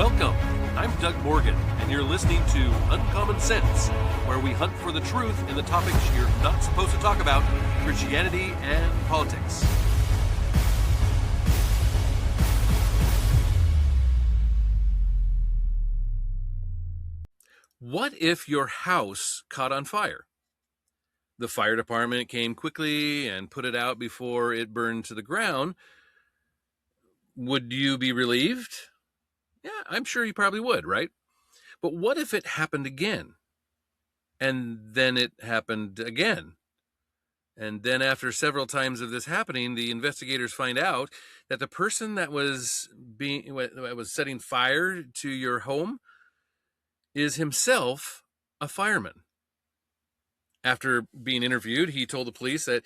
Welcome. I'm Doug Morgan, and you're listening to Uncommon Sense, where we hunt for the truth in the topics you're not supposed to talk about, Christianity and politics. What if your house caught on fire? The fire department came quickly and put it out before it burned to the ground. Would you be relieved? Yeah, I'm sure you probably would, right? But what if it happened again? And then it happened again. And then after several times of this happening, the investigators find out that the person that was setting fire to your home is himself a fireman. After being interviewed, he told the police that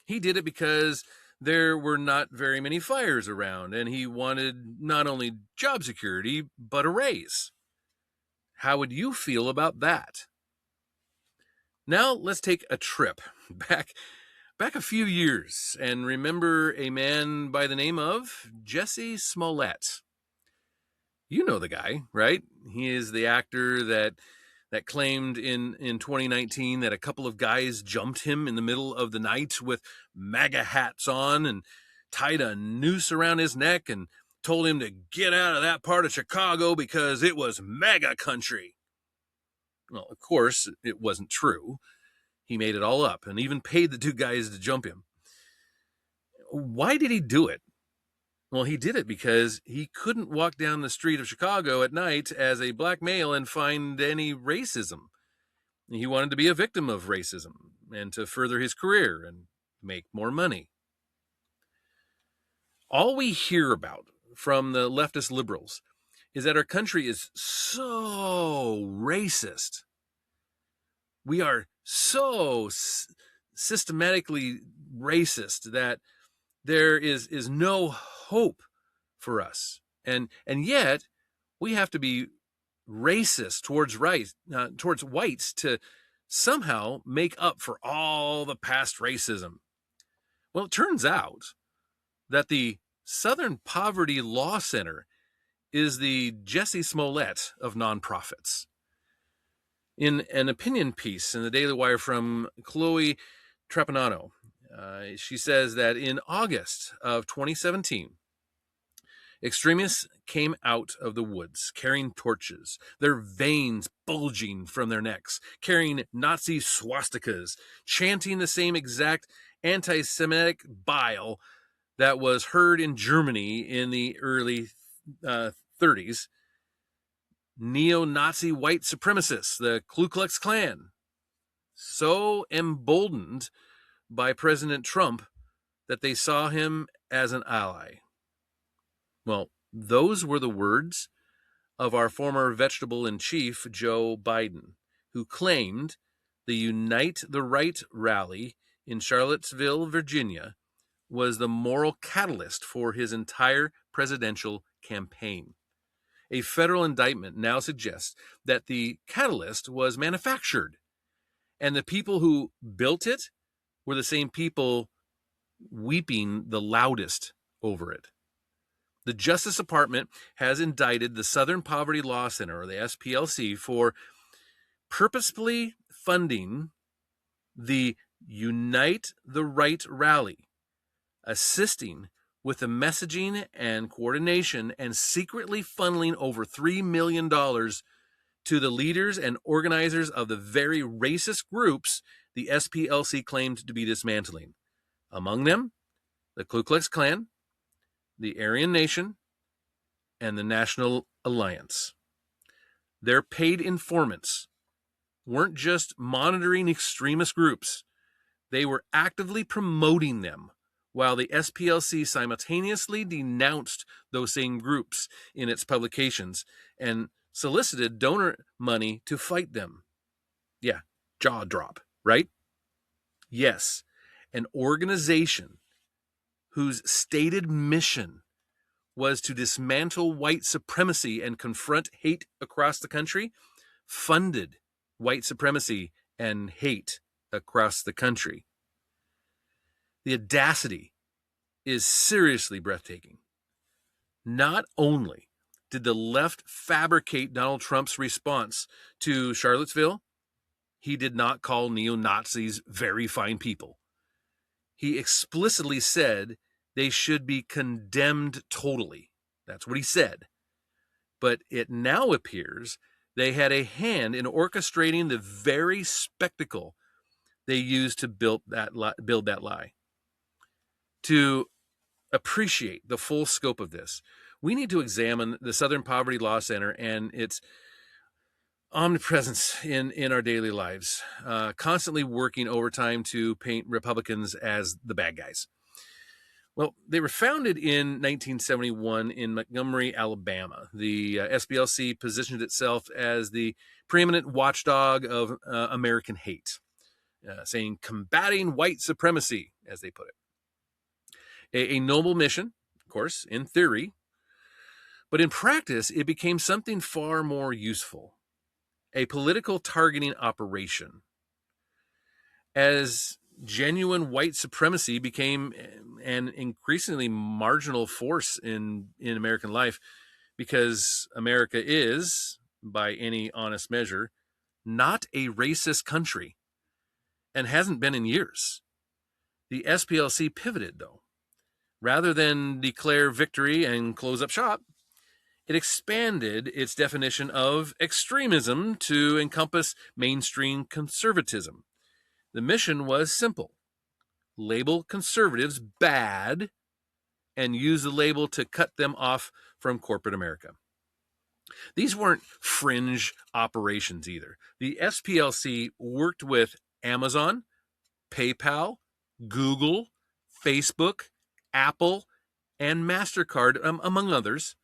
he did it because there were not very many fires around, and he wanted not only job security, but a raise. How would you feel about that? Now let's take a trip back a few years and remember a man by the name of Jesse Smollett. You know the guy, right? He is the actor that claimed in 2019 that a couple of guys jumped him in the middle of the night with MAGA hats on and tied a noose around his neck and told him to get out of that part of Chicago because it was MAGA country. Well, of course, it wasn't true. He made it all up and even paid the two guys to jump him. Why did he do it? Well, he did it because he couldn't walk down the street of Chicago at night as a black male and find any racism. He wanted to be a victim of racism and to further his career and make more money. All we hear about from the leftist liberals is that our country is so racist. We are so systematically racist that there is no hope for us. And yet we have to be racist towards whites to somehow make up for all the past racism. Well, it turns out that the Southern Poverty Law Center is the Jesse Smollett of nonprofits. In an opinion piece in the Daily Wire from Chloe Trapanano, she says that in August of 2017, extremists came out of the woods carrying torches, their veins bulging from their necks, carrying Nazi swastikas, chanting the same exact anti-Semitic bile that was heard in Germany in the early 30s. Neo-Nazi white supremacists, the Ku Klux Klan, so emboldened by President Trump that they saw him as an ally. Well, those were the words of our former vegetable-in-chief, Joe Biden, who claimed the Unite the Right rally in Charlottesville, Virginia, was the moral catalyst for his entire presidential campaign. A federal indictment now suggests that the catalyst was manufactured, and the people who built it were the same people weeping the loudest over it. The Justice Department has indicted the Southern Poverty Law Center, or the SPLC, for purposefully funding the Unite the Right rally, assisting with the messaging and coordination, and secretly funneling over $3 million to the leaders and organizers of the very racist groups the SPLC claimed to be dismantling. Among them, the Ku Klux Klan, the Aryan Nation, and the National Alliance. Their paid informants weren't just monitoring extremist groups, they were actively promoting them, while the SPLC simultaneously denounced those same groups in its publications and solicited donor money to fight them. Yeah, jaw drop, right? Yes, an organization whose stated mission was to dismantle white supremacy and confront hate across the country, funded white supremacy and hate across the country. The audacity is seriously breathtaking. Not only did the left fabricate Donald Trump's response to Charlottesville? He did not call neo-Nazis very fine people. He explicitly said they should be condemned totally. That's what he said. But it now appears they had a hand in orchestrating the very spectacle they used to build that lie. To appreciate the full scope of this, we need to examine the Southern Poverty Law Center and its omnipresence in our daily lives, constantly working overtime to paint Republicans as the bad guys. Well, they were founded in 1971 in Montgomery, Alabama. The SPLC positioned itself as the preeminent watchdog of American hate, saying combating white supremacy, as they put it. A noble mission, of course, in theory, but in practice, it became something far more useful. A political targeting operation. As genuine white supremacy became an increasingly marginal force in American life, because America is, by any honest measure, not a racist country and hasn't been in years. The SPLC pivoted, though. Rather than declare victory and close up shop, it expanded its definition of extremism to encompass mainstream conservatism. The mission was simple: label conservatives bad and use the label to cut them off from corporate America. These weren't fringe operations either. The SPLC worked with Amazon, PayPal, Google, Facebook, Apple, and MasterCard, among others,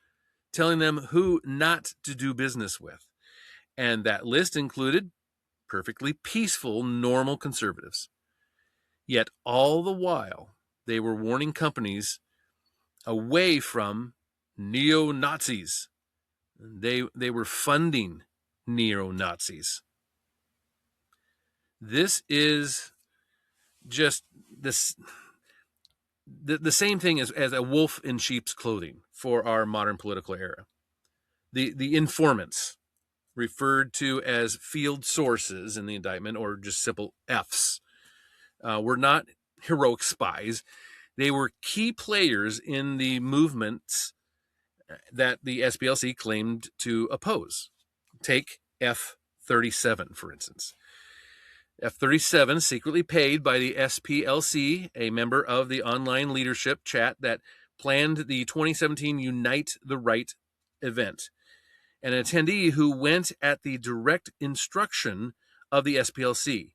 telling them who not to do business with. And that list included perfectly peaceful, normal conservatives. Yet all the while, they were warning companies away from neo-Nazis. They were funding neo-Nazis. This is just this the same thing as a wolf in sheep's clothing for our modern political era. The informants, referred to as field sources in the indictment, or just simple Fs, were not heroic spies. They were key players in the movements that the SPLC claimed to oppose. Take F-37, for instance. F-37, secretly paid by the SPLC, a member of the online leadership chat that planned the 2017 Unite the Right event, an attendee who went at the direct instruction of the SPLC.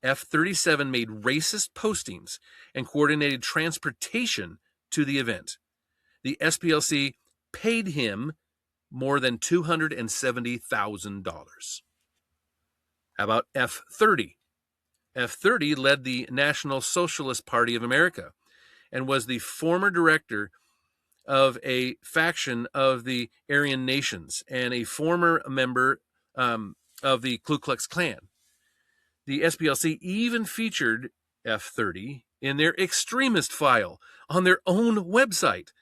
F-37 made racist postings and coordinated transportation to the event. The SPLC paid him more than $270,000. How about F-30? F-30 led the National Socialist Party of America and was the former director of a faction of the Aryan Nations and a former member of the Ku Klux Klan. The SPLC even featured F-30 in their extremist file on their own website,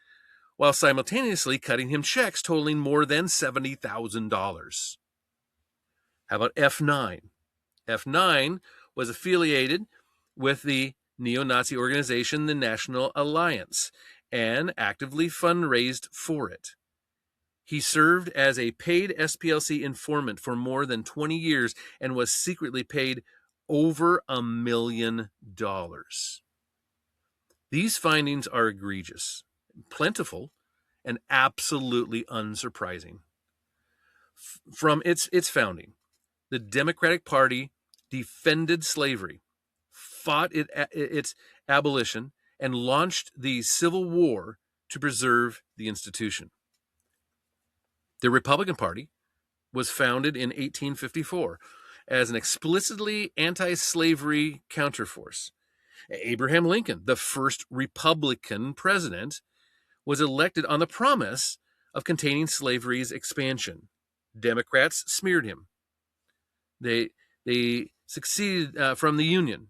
while simultaneously cutting him checks totaling more than $70,000. How about F-9? F-9 was affiliated with the neo-Nazi organization, the National Alliance, and actively fundraised for it. He served as a paid SPLC informant for more than 20 years and was secretly paid over $1 million. These findings are egregious, plentiful, and absolutely unsurprising. From its founding, the Democratic Party defended slavery, fought its abolition, and launched the Civil War to preserve the institution. The Republican Party was founded in 1854 as an explicitly anti-slavery counterforce. Abraham Lincoln, the first Republican president, was elected on the promise of containing slavery's expansion. Democrats smeared him. They succeeded from the Union.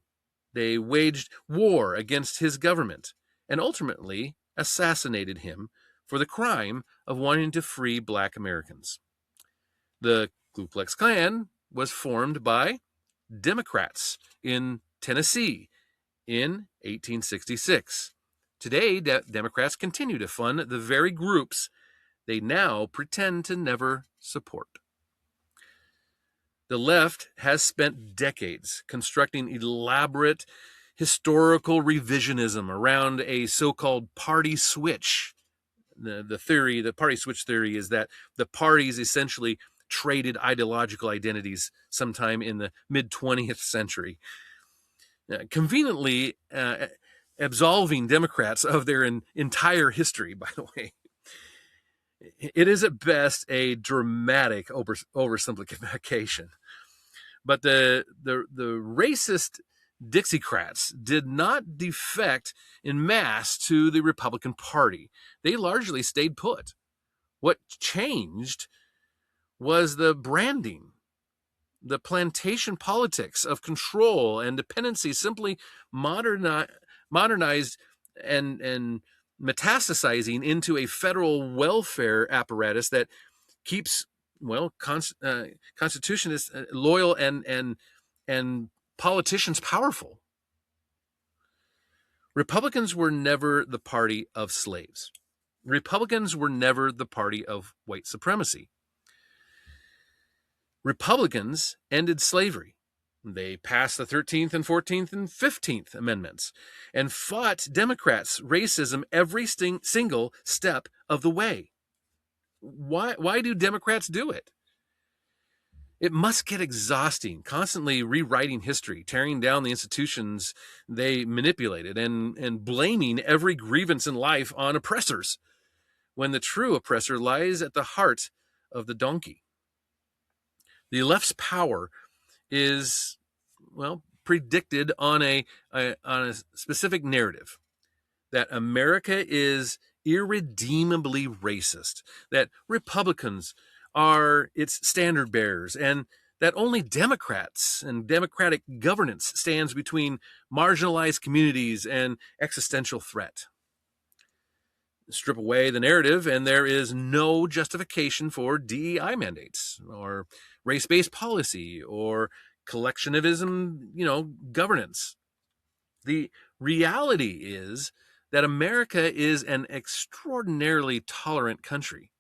They waged war against his government and ultimately assassinated him for the crime of wanting to free Black Americans. The Ku Klux Klan was formed by Democrats in Tennessee in 1866. Today, Democrats continue to fund the very groups they now pretend to never support. The left has spent decades constructing elaborate historical revisionism around a so-called party switch. The party switch theory is that the parties essentially traded ideological identities sometime in the mid-20th century, conveniently absolving Democrats of their entire history, by the way. It is at best a dramatic oversimplification. But the racist Dixiecrats did not defect en masse to the Republican Party. They largely stayed put. What changed was the branding. The plantation politics of control and dependency simply modernized and metastasizing into a federal welfare apparatus that keeps, well, constitutionists loyal and politicians powerful. Republicans were never the party of slaves. Republicans were never the party of white supremacy. Republicans ended slavery. They passed the 13th and 14th and 15th Amendments and fought Democrats' racism every single step of the way. Why do Democrats do it? It must get exhausting, constantly rewriting history, tearing down the institutions they manipulated, and blaming every grievance in life on oppressors, when the true oppressor lies at the heart of the donkey. The left's power is, well, predicted on a specific narrative that America is irredeemably racist, that Republicans are its standard bearers, and that only Democrats and democratic governance stands between marginalized communities and existential threat. Strip away the narrative, and there is no justification for DEI mandates or race-based policy or collectivism, governance. The reality is that America is an extraordinarily tolerant country.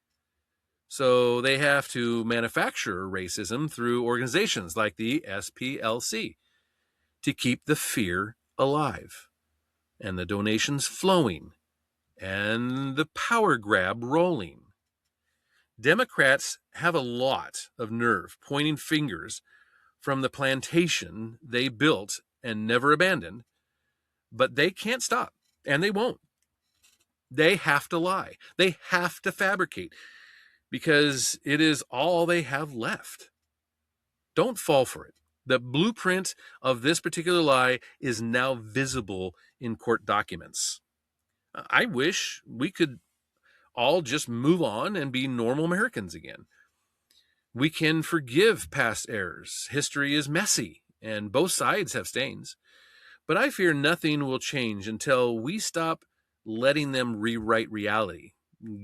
So they have to manufacture racism through organizations like the SPLC to keep the fear alive and the donations flowing and the power grab rolling. Democrats have a lot of nerve pointing fingers from the plantation they built and never abandoned, but they can't stop, and they won't. They have to lie. They have to fabricate, because it is all they have left. Don't fall for it. The blueprint of this particular lie is now visible in court documents. I wish we could all just move on and be normal Americans again. We can forgive past errors. History is messy, and both sides have stains. But I fear nothing will change until we stop letting them rewrite reality,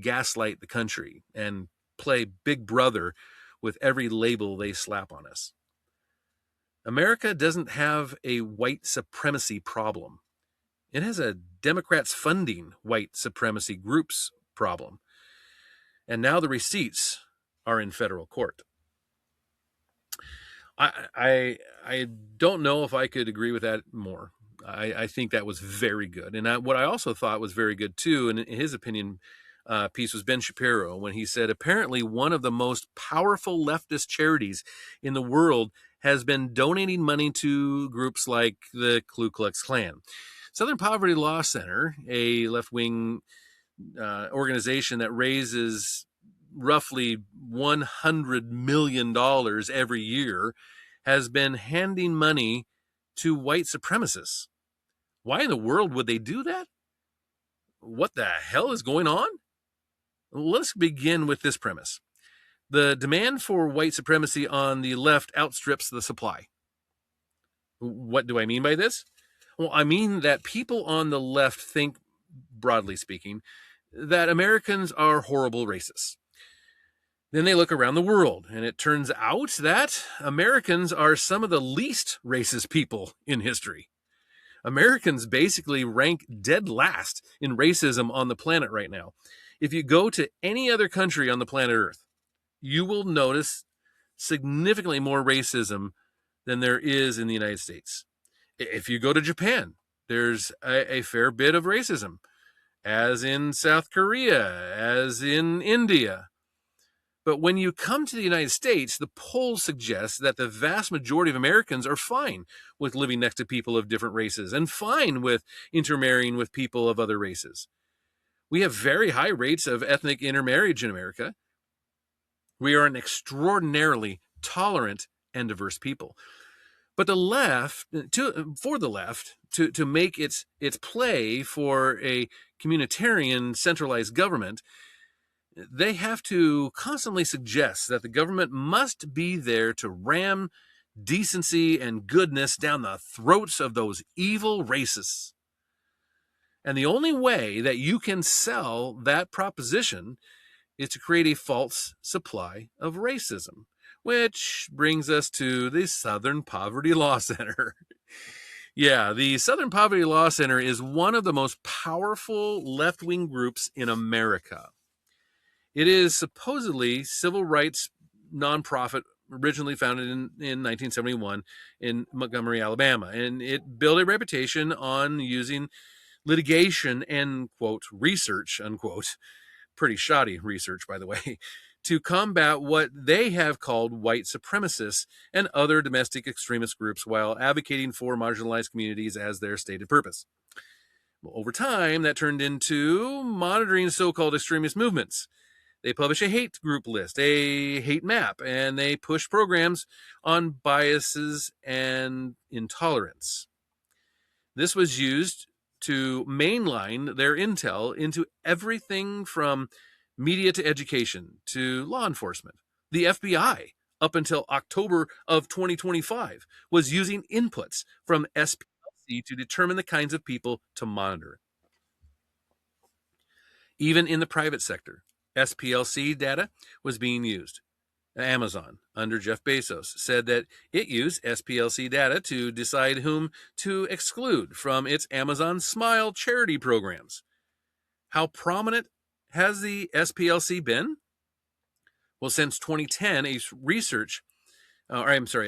gaslight the country, and play Big Brother with every label they slap on us. America doesn't have a white supremacy problem. It has a Democrats funding white supremacy groups problem. And now the receipts are in federal court. I don't know if I could agree with that more. I think that was very good. And what I also thought was very good too, and in his opinion piece, was Ben Shapiro, when he said, apparently one of the most powerful leftist charities in the world has been donating money to groups like the Ku Klux Klan. Southern Poverty Law Center, a left-wing organization that raises roughly $100 million every year, has been handing money to white supremacists. Why in the world would they do that? What the hell is going on? Let's begin with this premise. The demand for white supremacy on the left outstrips the supply. What do I mean by this? Well, I mean that people on the left think, broadly speaking, that Americans are horrible racists. Then they look around the world, and it turns out that Americans are some of the least racist people in history. Americans basically rank dead last in racism on the planet right now. If you go to any other country on the planet Earth, you will notice significantly more racism than there is in the United States. If you go to Japan, there's a fair bit of racism, as in South Korea, as in India. But when you come to the United States, the polls suggest that the vast majority of Americans are fine with living next to people of different races and fine with intermarrying with people of other races. We have very high rates of ethnic intermarriage in America. We are an extraordinarily tolerant and diverse people. But the left, for the left, to make its play for a communitarian centralized government, they have to constantly suggest that the government must be there to ram decency and goodness down the throats of those evil racists. And the only way that you can sell that proposition is to create a false supply of racism, which brings us to the Southern Poverty Law Center. Yeah, the Southern Poverty Law Center is one of the most powerful left-wing groups in America. It is supposedly civil rights nonprofit originally founded in 1971 in Montgomery, Alabama, and it built a reputation on using litigation and, quote, research, unquote, pretty shoddy research, by the way, to combat what they have called white supremacists and other domestic extremist groups while advocating for marginalized communities as their stated purpose. Well, over time, that turned into monitoring so-called extremist movements. They publish a hate group list, a hate map, and they push programs on biases and intolerance. This was used to mainline their intel into everything from media to education to law enforcement. The FBI, up until October of 2025, was using inputs from SPLC to determine the kinds of people to monitor. Even in the private sector, SPLC data was being used. Amazon, under Jeff Bezos, said that it used SPLC data to decide whom to exclude from its Amazon Smile charity programs. How prominent has the SPLC been? Well, since 2010, a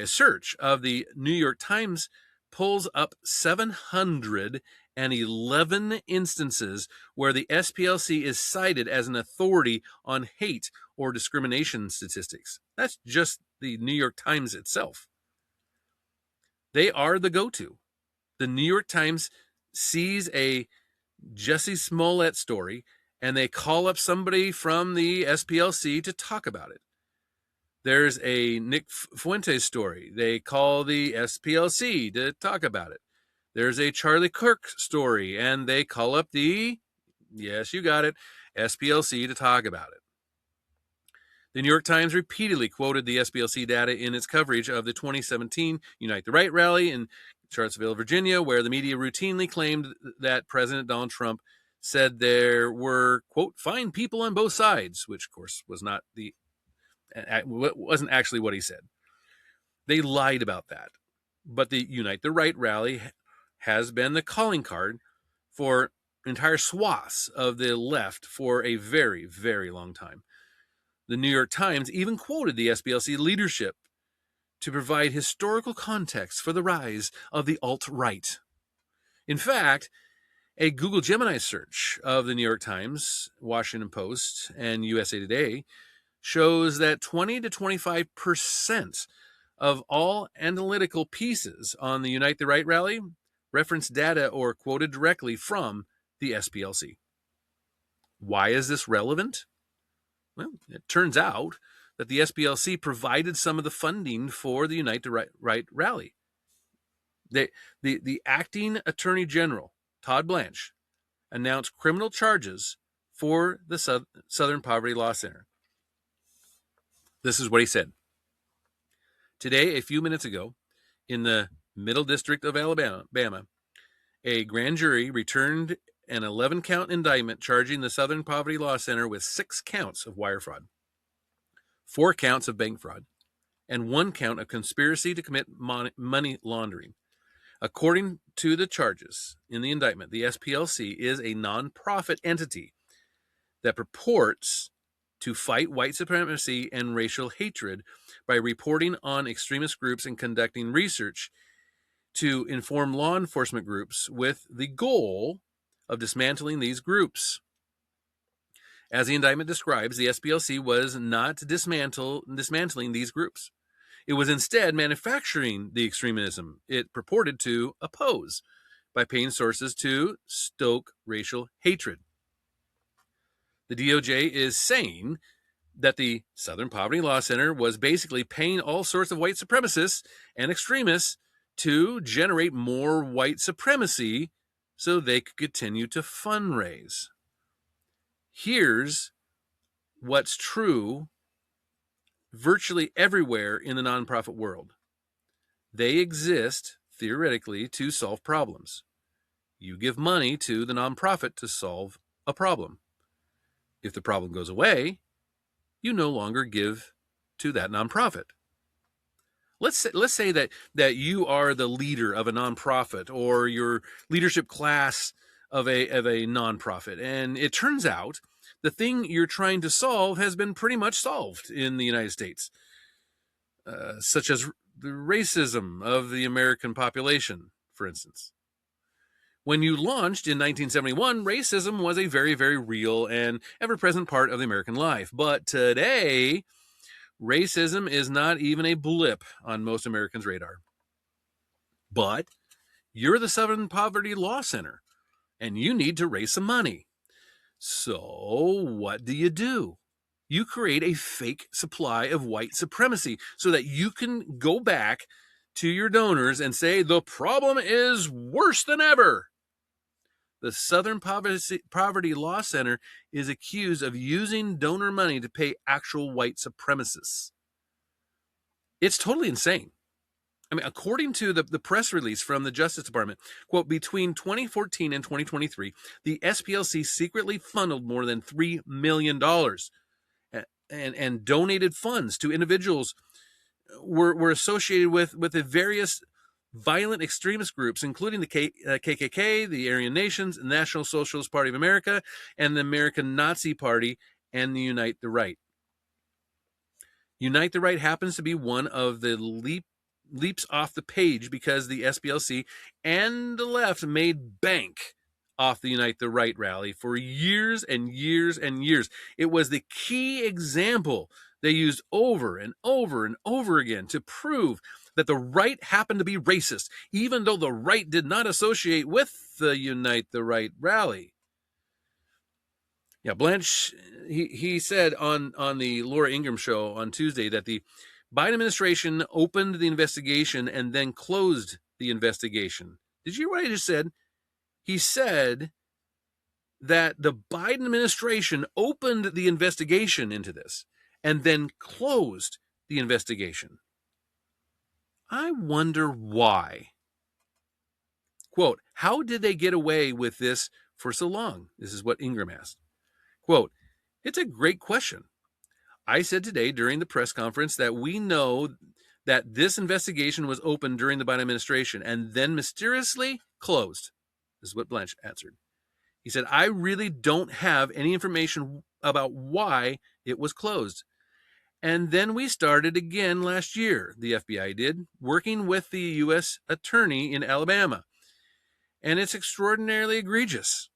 search of the New York Times pulls up 711 instances where the SPLC is cited as an authority on hate or discrimination statistics. That's just the New York Times itself. They are the go-to. The New York Times sees a Jussie Smollett story and they call up somebody from the SPLC to talk about it. There's a Nick Fuentes story. They call the SPLC to talk about it. There's a Charlie Kirk story, and they call up the, yes, you got it, SPLC to talk about it. The New York Times repeatedly quoted the SPLC data in its coverage of the 2017 Unite the Right rally in Charlottesville, Virginia, where the media routinely claimed that President Donald Trump said there were, quote, fine people on both sides, which, of course, wasn't actually what he said. They lied about that. But the Unite the Right rally has been the calling card for entire swaths of the left for a very, very long time. The New York Times even quoted the SPLC leadership to provide historical context for the rise of the alt-right. In fact, a Google Gemini search of the New York Times, Washington Post, and USA Today shows that 20 to 25% of all analytical pieces on the Unite the Right rally reference data or quoted directly from the SPLC. Why is this relevant? Well, it turns out that the SPLC provided some of the funding for the Unite the Right rally. The acting Attorney General, Todd Blanche, announced criminal charges for the Southern Poverty Law Center. This is what he said. Today, a few minutes ago, in the Middle District of Alabama, a grand jury returned an 11-count indictment charging the Southern Poverty Law Center with 6 counts of wire fraud, 4 counts of bank fraud, and 1 count of conspiracy to commit money laundering. According to the charges in the indictment, the SPLC is a nonprofit entity that purports to fight white supremacy and racial hatred by reporting on extremist groups and conducting research to inform law enforcement groups with the goal of dismantling these groups. As the indictment describes, the SPLC was not dismantling these groups. It was instead manufacturing the extremism it purported to oppose by paying sources to stoke racial hatred. The DOJ is saying that the Southern Poverty Law Center was basically paying all sorts of white supremacists and extremists to generate more white supremacy so they could continue to fundraise. Here's what's true virtually everywhere in the nonprofit world. They exist, theoretically, to solve problems. You give money to the nonprofit to solve a problem. If the problem goes away, you no longer give to that nonprofit. Let's say that you are the leader of a nonprofit or your leadership class of a nonprofit, and it turns out the thing you're trying to solve has been pretty much solved in the United States, such as the racism of the American population, for instance. When you launched in 1971, racism was a very, very real and ever-present part of the American life. But today, racism is not even a blip on most Americans' radar. But you're the Southern Poverty Law Center, and you need to raise some money. So what do? You create a fake supply of white supremacy so that you can go back to your donors and say, the problem is worse than ever. The Southern Poverty Law Center is accused of using donor money to pay actual white supremacists. It's totally insane. I mean, according to the press release from the Justice Department, quote, between 2014 and 2023, the SPLC secretly funneled more than $3 million and donated funds to individuals were associated with the various violent extremist groups, including the KKK, the Aryan Nations, the National Socialist Party of America, and the American Nazi Party, and the Unite the Right. Unite the Right happens to be one of the leaps off the page because the SPLC and the left made bank off the Unite the Right rally for years and years and years. It was the key example they used over and over and over again to prove that the right happened to be racist, even though the right did not associate with the Unite the Right rally. Yeah, Blanche, he said on the Laura Ingraham show on Tuesday that the Biden administration opened the investigation and then closed the investigation. Did you hear what I just said? He said that the Biden administration opened the investigation into this and then closed the investigation. I wonder why. Quote, how did they get away with this for so long? This is what Ingraham asked. Quote, it's a great question. I said today during the press conference that we know that this investigation was opened during the Biden administration and then mysteriously closed. This is what Blanche answered. He said, I really don't have any information about why it was closed. And then we started again last year, the FBI did, working with the U.S. attorney in Alabama. And it's extraordinarily egregious.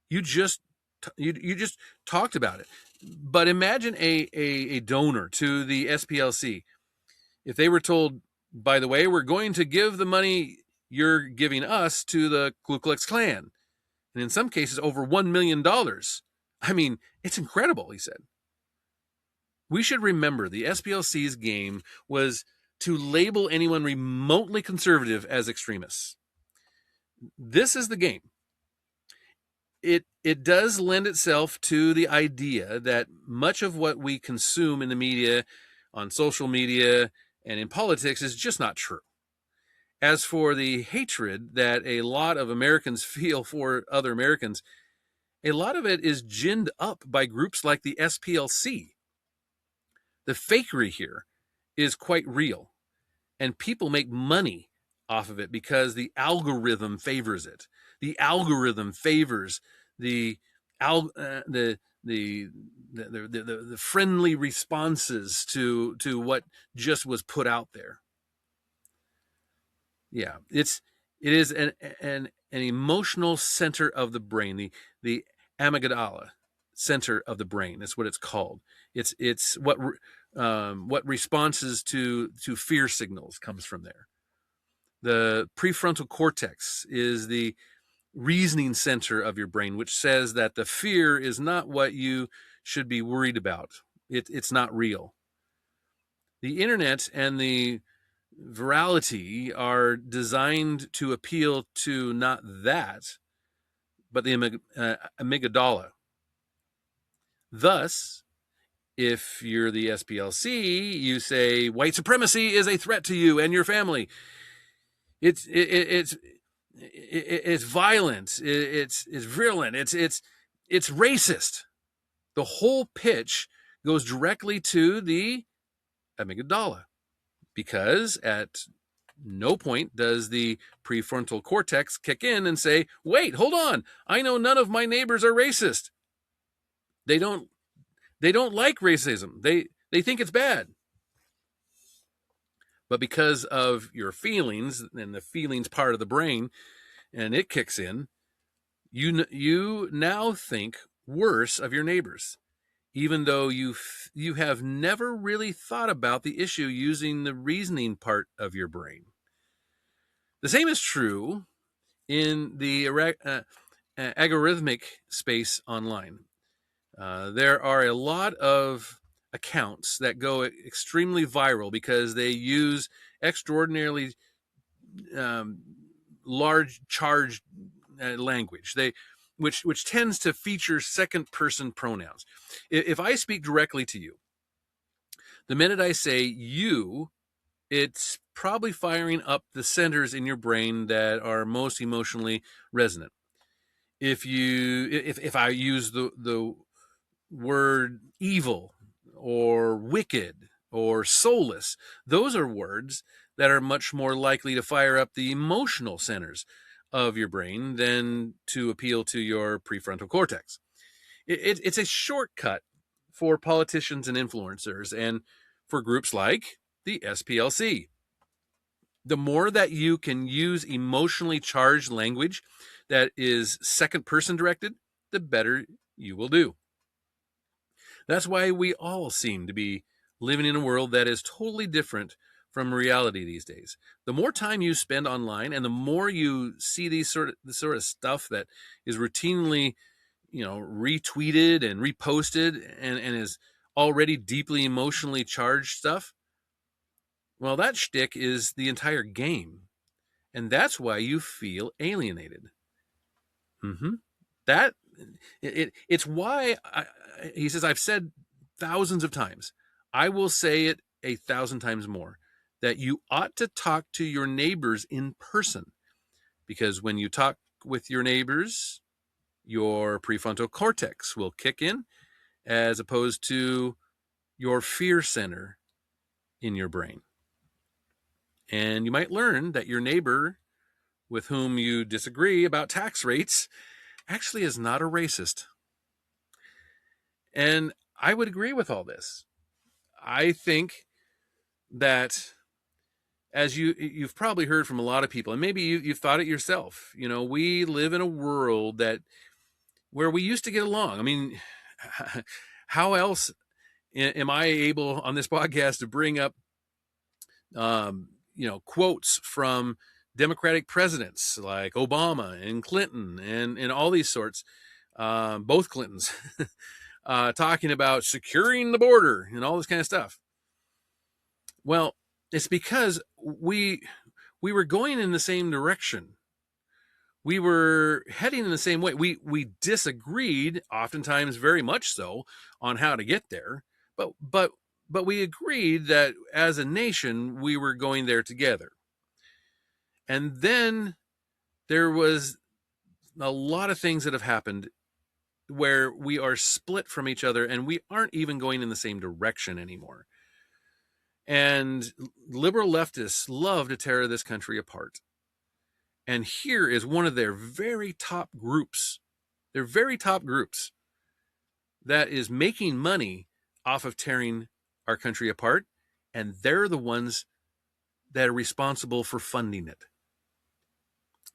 You just talked about it. But imagine a donor to the SPLC. If they were told, by the way, we're going to give the money you're giving us to the Ku Klux Klan. And in some cases, over $1 million. I mean, it's incredible, he said. We should remember the SPLC's game was to label anyone remotely conservative as extremists. This is the game. It does lend itself to the idea that much of what we consume in the media, on social media, and in politics is just not true. As for the hatred that a lot of Americans feel for other Americans, a lot of it is ginned up by groups like the SPLC. The fakery here is quite real, and people make money off of it because the algorithm favors it. The algorithm favors the the the friendly responses to what just was put out there. Yeah, it is an emotional center of the brain, the amygdala center of the brain. That's what it's called. It's what responses to fear signals comes from there. The prefrontal cortex is the reasoning center of your brain, which says that the fear is not what you should be worried about. It's not real. The internet and the virality are designed to appeal to not that, but the amygdala. Thus, if you're the SPLC, you say white supremacy is a threat to you and your family. It's violent. It's virulent. It's racist. The whole pitch goes directly to the amygdala, because at no point does the prefrontal cortex kick in and say, wait, hold on, I know none of my neighbors are racist. They don't like racism. They think it's bad. But because of your feelings and the feelings part of the brain, and it kicks in, you now think worse of your neighbors, even though you have never really thought about the issue using the reasoning part of your brain. The same is true in the algorithmic space online. There are a lot of accounts that go extremely viral because they use extraordinarily large charged language, which tends to feature second person pronouns. If I speak directly to you, the minute I say you, it's probably firing up the centers in your brain that are most emotionally resonant. If I use the word evil or wicked or soulless, those are words that are much more likely to fire up the emotional centers of your brain than to appeal to your prefrontal cortex. It's a shortcut for politicians and influencers and for groups like the SPLC. The more that you can use emotionally charged language that is second person directed, the better you will do. That's why we all seem to be living in a world that is totally different from reality these days. The more time you spend online and the more you see the sort of stuff that is routinely, retweeted and reposted and is already deeply emotionally charged stuff, well, that shtick is the entire game. And that's why you feel alienated. It's why he says, I've said thousands of times, I will say it 1,000 times more, that you ought to talk to your neighbors in person, because when you talk with your neighbors, your prefrontal cortex will kick in, as opposed to your fear center in your brain. And you might learn that your neighbor with whom you disagree about tax rates actually is not a racist. And I would agree with all this. I think that, as you've probably heard from a lot of people, and maybe you've thought it yourself, we live in a world where we used to get along. I mean, how else am I able on this podcast to bring up, quotes from Democratic presidents like Obama and Clinton and all these sorts, both Clintons, talking about securing the border and all this kind of stuff. Well, it's because we were going in the same direction. We were heading in the same way. We disagreed, oftentimes very much so, on how to get there, but we agreed that as a nation we were going there together. And then there was a lot of things that have happened where we are split from each other and we aren't even going in the same direction anymore. And liberal leftists love to tear this country apart. And here is one of their very top groups. Their very top groups that is making money off of tearing our country apart. And they're the ones that are responsible for funding it.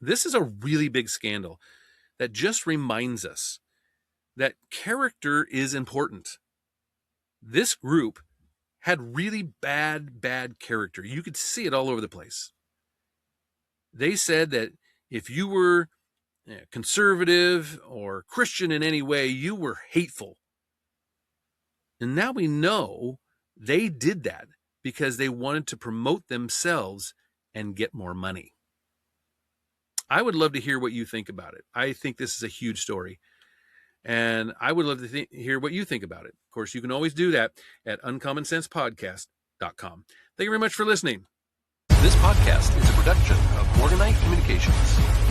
This is a really big scandal that just reminds us that character is important. This group had really bad character. You could see it all over the place. They said that if you were conservative or Christian in any way, you were hateful. And now we know they did that because they wanted to promote themselves and get more money. I would love to hear what you think about it. I think this is a huge story. And I would love to hear what you think about it. Of course, you can always do that at uncommonsensepodcast.com. Thank you very much for listening. This podcast is a production of Morganite Communications.